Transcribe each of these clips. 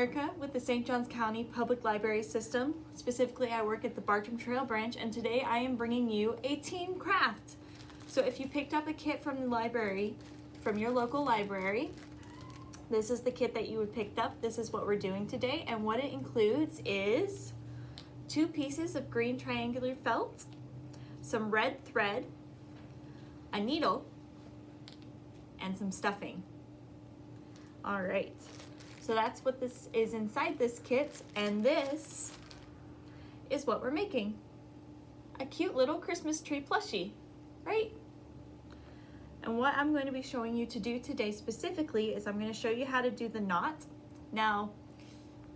Erica with the St. Johns County Public Library System. Specifically, I work at the Bartram Trail branch, and today I am bringing you a team craft. So if you picked up a kit from the library, from your local library, this is the kit that you would picked up. This is what we're doing today, and what it includes is 2 pieces of green triangular felt, some red thread, a needle, and some stuffing. All right. So that's what this is inside this kit, and this is what we're making. A cute little Christmas tree plushie, right? And what I'm going to be showing you to do today specifically is I'm going to show you how to do the knot. Now,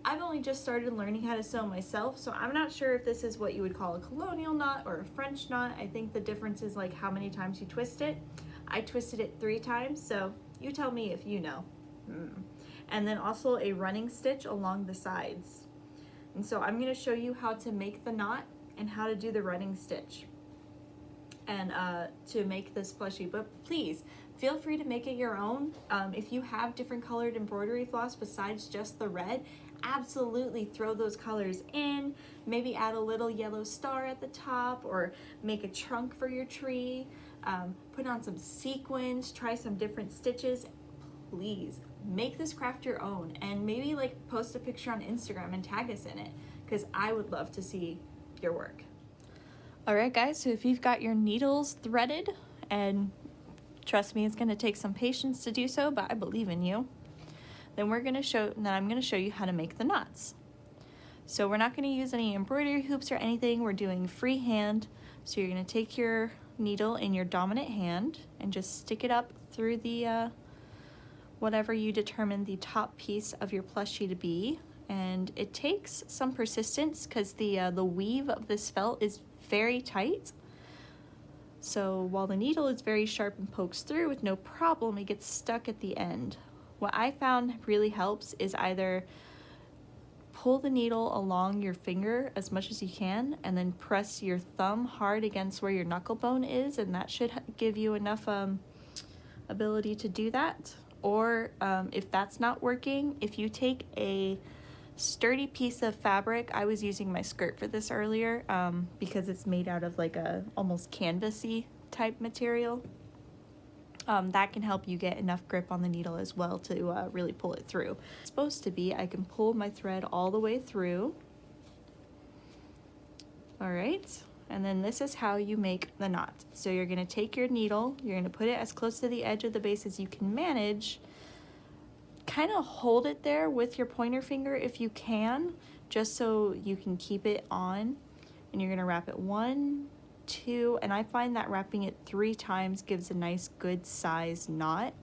I've only just started learning how to sew myself, so I'm not sure if this is what you would call a colonial knot or a French knot. I think the difference is like how many times you twist it. I twisted it 3 times, so you tell me if you know. And then also a running stitch along the sides. And so I'm going to show you how to make the knot and how to do the running stitch and to make this plushie. But please feel free to make it your own. If you have different colored embroidery floss besides just the red, absolutely throw those colors in. Maybe add a little yellow star at the top, or make a trunk for your tree. Put on some sequins, try some different stitches. Please make this craft your own, and maybe like post a picture on Instagram and tag us in it, because I would love to see your work. All right guys, so if you've got your needles threaded, and trust me, it's going to take some patience to do so, but I believe in you, then I'm going to show you how to make the knots. So we're not going to use any embroidery hoops or anything. We're doing freehand. So you're going to take your needle in your dominant hand and just stick it up through the whatever you determine the top piece of your plushie to be. And it takes some persistence because the weave of this felt is very tight. So while the needle is very sharp and pokes through with no problem, it gets stuck at the end. What I found really helps is either pull the needle along your finger as much as you can and then press your thumb hard against where your knuckle bone is, and that should give you enough ability to do that. Or if that's not working, if you take a sturdy piece of fabric, I was using my skirt for this earlier because it's made out of like a almost canvasy type material. That can help you get enough grip on the needle as well to really pull it through. It's supposed to be, I can pull my thread all the way through. All right. And then this is how you make the knot. So you're going to take your needle, you're going to put it as close to the edge of the base as you can manage. Kind of hold it there with your pointer finger if you can, just so you can keep it on. And you're going to wrap it 1, 2, and I find that wrapping it 3 times gives a nice good size knot.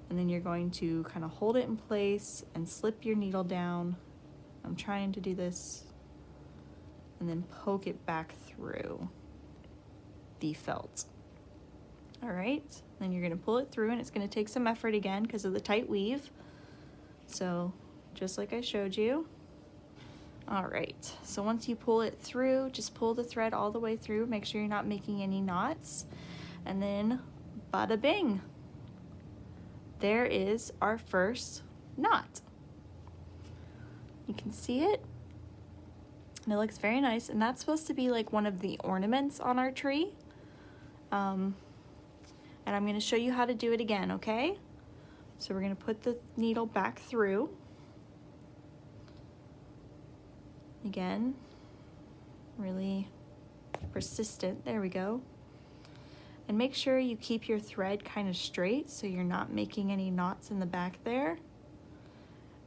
And then you're going to kind of hold it in place and slip your needle down. I'm trying to do this. And then poke it back through the felt. All right, then you're gonna pull it through, and it's gonna take some effort again because of the tight weave. So just like I showed you. All right, so once you pull it through, just pull the thread all the way through, make sure you're not making any knots, and then bada bing. There is our first knot. You can see it. And it looks very nice, and that's supposed to be like one of the ornaments on our tree. And I'm going to show you how to do it again, okay? So we're going to put the needle back through. Again, really persistent. There we go. And make sure you keep your thread kind of straight so you're not making any knots in the back there.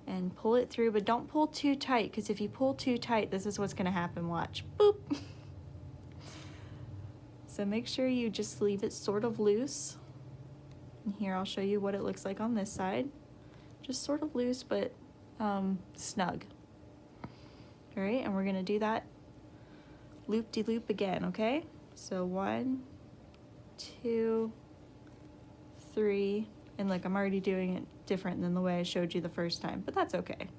And pull it through, but don't pull too tight, because if you pull too tight, this is what's going to happen. Watch. Boop. So make sure you just leave it sort of loose. And here I'll show you what it looks like on this side. Just sort of loose, but snug. All right, and we're going to do that loop-de-loop again, okay? So 1, 2, 3, and look, I'm already doing it different than the way I showed you the first time, but that's okay.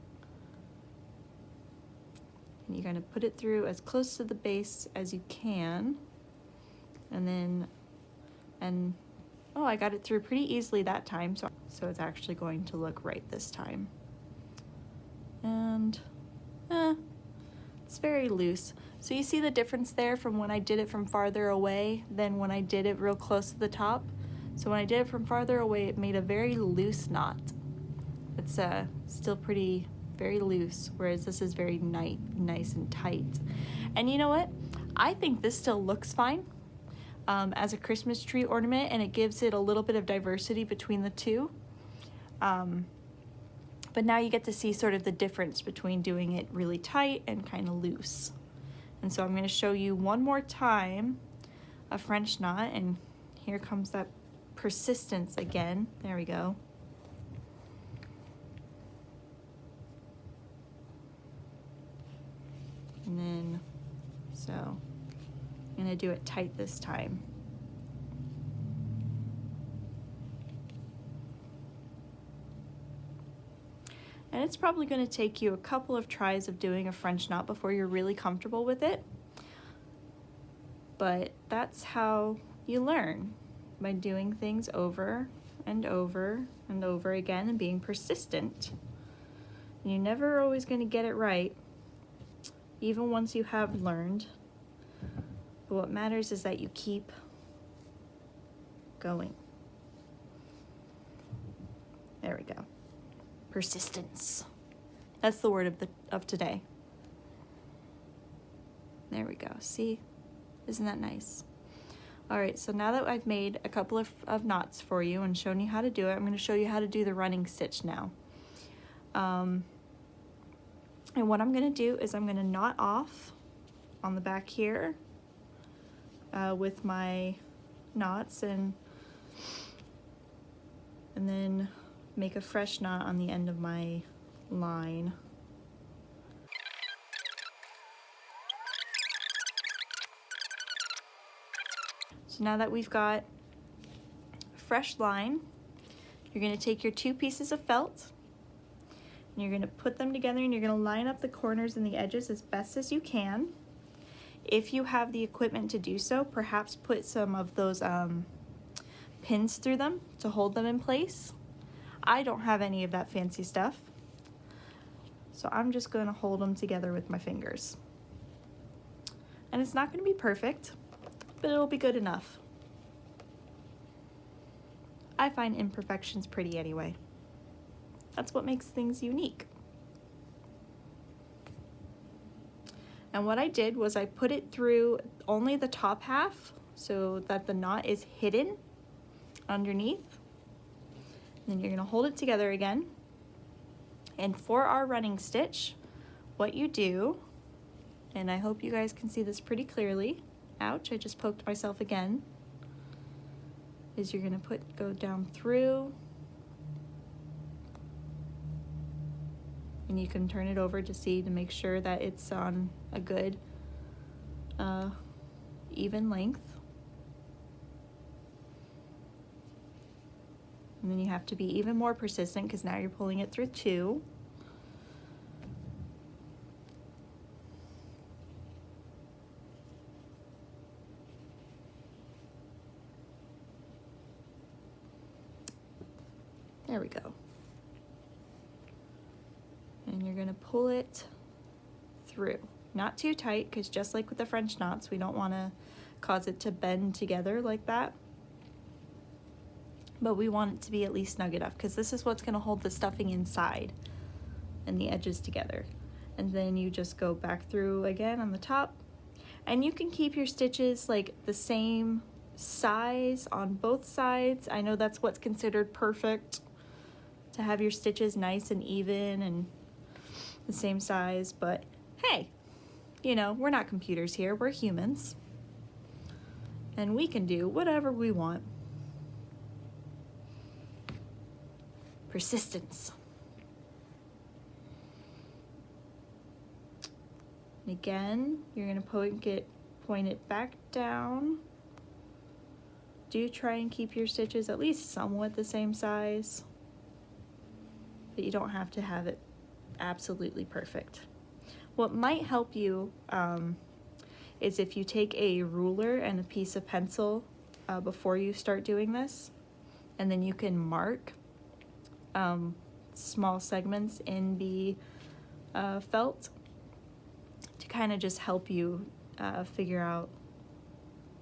And you're going to put it through as close to the base as you can. And then, oh, I got it through pretty easily that time, so it's actually going to look right this time. and it's very loose. So you see the difference there from when I did it from farther away than when I did it real close to the top. So when I did it from farther away, it made a very loose knot. It's still very loose, whereas this is very nice and tight. And you know what? I think this still looks fine as a Christmas tree ornament, and it gives it a little bit of diversity between the two. But now you get to see sort of the difference between doing it really tight and kind of loose. And so I'm going to show you one more time a French knot, and here comes that persistence again. There we go. And then, so I'm going to do it tight this time. And it's probably going to take you a couple of tries of doing a French knot before you're really comfortable with it. But that's how you learn, by doing things over and over and over again and being persistent. And you're never always going to get it right, even once you have learned. But what matters is that you keep going. There we go. Persistence. That's the word of today. There we go. See? Isn't that nice? All right, so now that I've made a couple of knots for you and shown you how to do it, I'm going to show you how to do the running stitch now. And what I'm going to do is I'm going to knot off on the back here with my knots, and then make a fresh knot on the end of my line. So now that we've got a fresh line, you're going to take your 2 pieces of felt and you're going to put them together, and you're going to line up the corners and the edges as best as you can. If you have the equipment to do so, perhaps put some of those pins through them to hold them in place. I don't have any of that fancy stuff, so I'm just going to hold them together with my fingers. And it's not going to be perfect, but it'll be good enough. I find imperfections pretty anyway. That's what makes things unique. And what I did was I put it through only the top half so that the knot is hidden underneath. Then you're going to hold it together again. And for our running stitch, what you do, and I hope you guys can see this pretty clearly, ouch, I just poked myself again, is you're going to go down through, and you can turn it over to make sure that it's on a good even length. And then you have to be even more persistent because now you're pulling it through 2. There we go. And you're going to pull it through. Not too tight, because just like with the French knots, we don't want to cause it to bend together like that. But we want it to be at least snug enough, because this is what's going to hold the stuffing inside and the edges together. And then you just go back through again on the top, and you can keep your stitches like the same size on both sides. I know that's what's considered perfect, to have your stitches nice and even and the same size, but hey, you know, we're not computers here, we're humans, and we can do whatever we want. Persistence. And again, you're going to point it back down. Do try and keep your stitches at least somewhat the same size, but you don't have to have it absolutely perfect. What might help you is if you take a ruler and a piece of pencil before you start doing this, and then you can mark small segments in the felt to kind of just help you figure out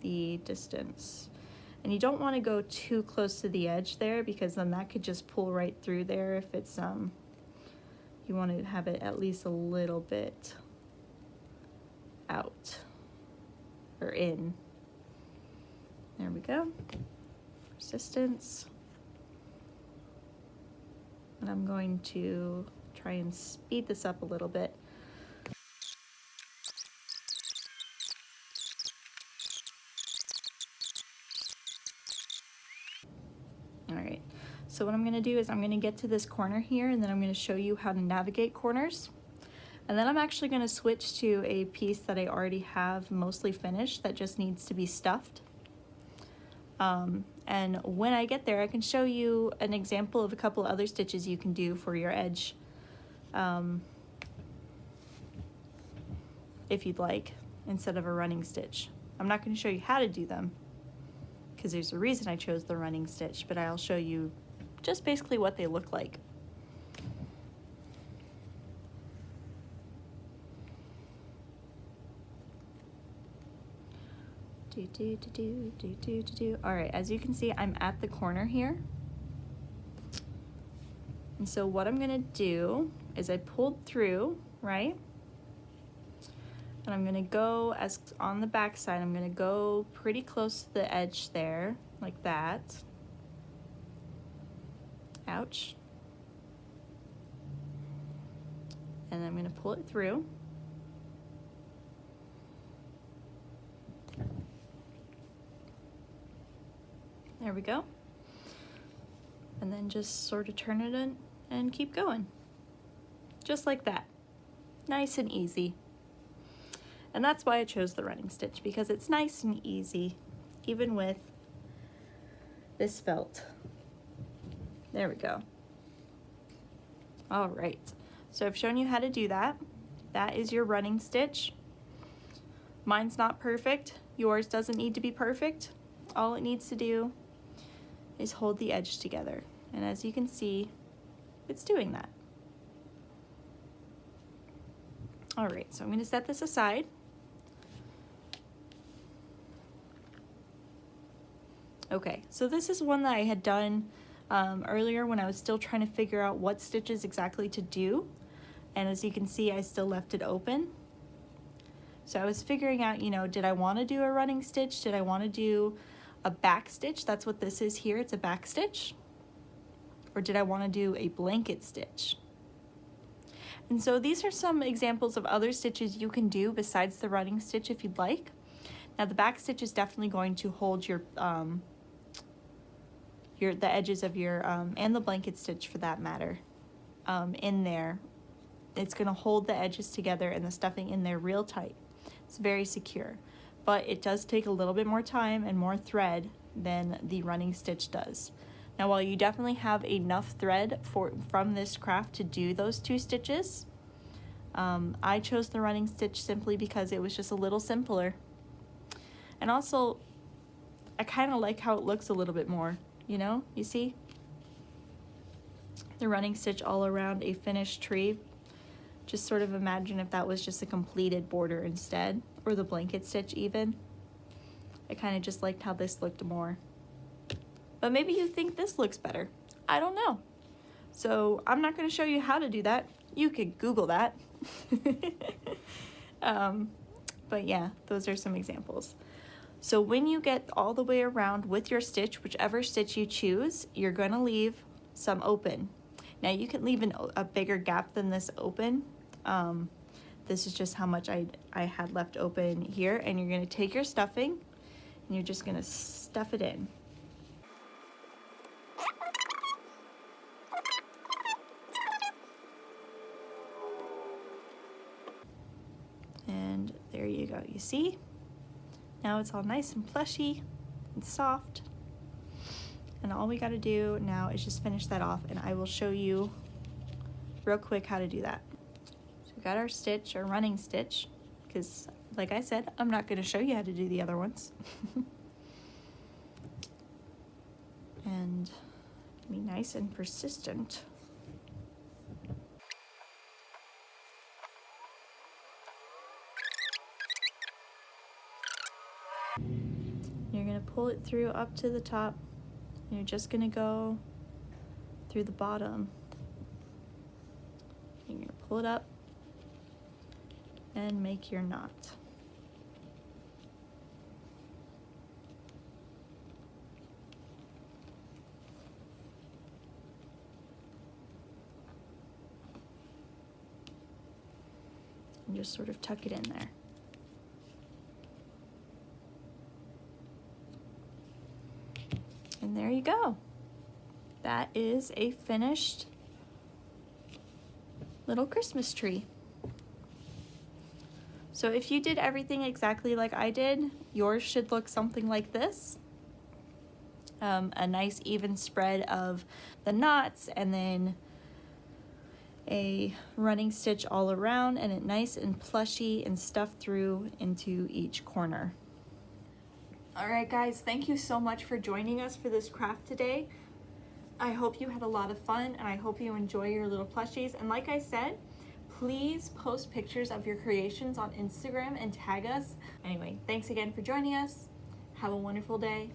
the distance. And you don't want to go too close to the edge there, because then that could just pull right through there if it's you want to have it at least a little bit out or in. There we go. Persistence. And I'm going to try and speed this up a little bit. All right, so what I'm gonna do is I'm gonna get to this corner here, and then I'm gonna show you how to navigate corners. And then I'm actually gonna switch to a piece that I already have mostly finished that just needs to be stuffed. And when I get there, I can show you an example of a couple other stitches you can do for your edge, if you'd like, instead of a running stitch. I'm not gonna show you how to do them, because there's a reason I chose the running stitch, but I'll show you just basically what they look like. All right, as you can see, I'm at the corner here. And so what I'm gonna do is I pulled through, right? And I'm gonna go, as on the back side, I'm gonna go pretty close to the edge there, like that. Ouch. And I'm gonna pull it through. There we go. And then just sort of turn it in and keep going. Just like that. Nice and easy. And that's why I chose the running stitch, because it's nice and easy, even with this felt. There we go. All right, so I've shown you how to do that. That is your running stitch. Mine's not perfect. Yours doesn't need to be perfect. All it needs to do is hold the edge together. And as you can see, it's doing that. All right, so I'm going to set this aside. Okay, so this is one that I had done earlier when I was still trying to figure out what stitches exactly to do. And as you can see, I still left it open. So I was figuring out, you know, did I want to do a running stitch? Did I want to do a back stitch? That's what this is here, it's a back stitch. Or did I want to do a blanket stitch? And so these are some examples of other stitches you can do besides the running stitch if you'd like. Now the back stitch is definitely going to hold your the edges of your, and the blanket stitch for that matter, in there. It's gonna hold the edges together and the stuffing in there real tight. It's very secure, but it does take a little bit more time and more thread than the running stitch does. Now while you definitely have enough thread from this craft to do those two stitches, I chose the running stitch simply because it was just a little simpler. And also, I kind of like how it looks a little bit more, you know, you see? The running stitch all around a finished tree. Just sort of imagine if that was just a completed border instead, or the blanket stitch even. I kind of just liked how this looked more. But maybe you think this looks better. I don't know. So I'm not going to show you how to do that. You could Google that. But yeah, those are some examples. So when you get all the way around with your stitch, whichever stitch you choose, you're going to leave some open. Now you can leave a bigger gap than this open. This is just how much I had left open here, and you're going to take your stuffing and you're just going to stuff it in. And there you go, you see? Now it's all nice and plushy and soft. And all we gotta do now is just finish that off, and I will show you real quick how to do that. So we got our stitch, our running stitch, because like I said, I'm not gonna show you how to do the other ones. And be nice and persistent. it through up to the top. And you're just gonna go through the bottom. You're gonna pull it up and make your knot. And just sort of tuck it in there. And there you go. That is a finished little Christmas tree. So if you did everything exactly like I did, yours should look something like this. A nice even spread of the knots, and then a running stitch all around, and it nice and plushy and stuffed through into each corner. All right guys, thank you so much for joining us for this craft today. I hope you had a lot of fun, and I hope you enjoy your little plushies. And like I said, please post pictures of your creations on Instagram and tag us. Anyway, thanks again for joining us. Have a wonderful day.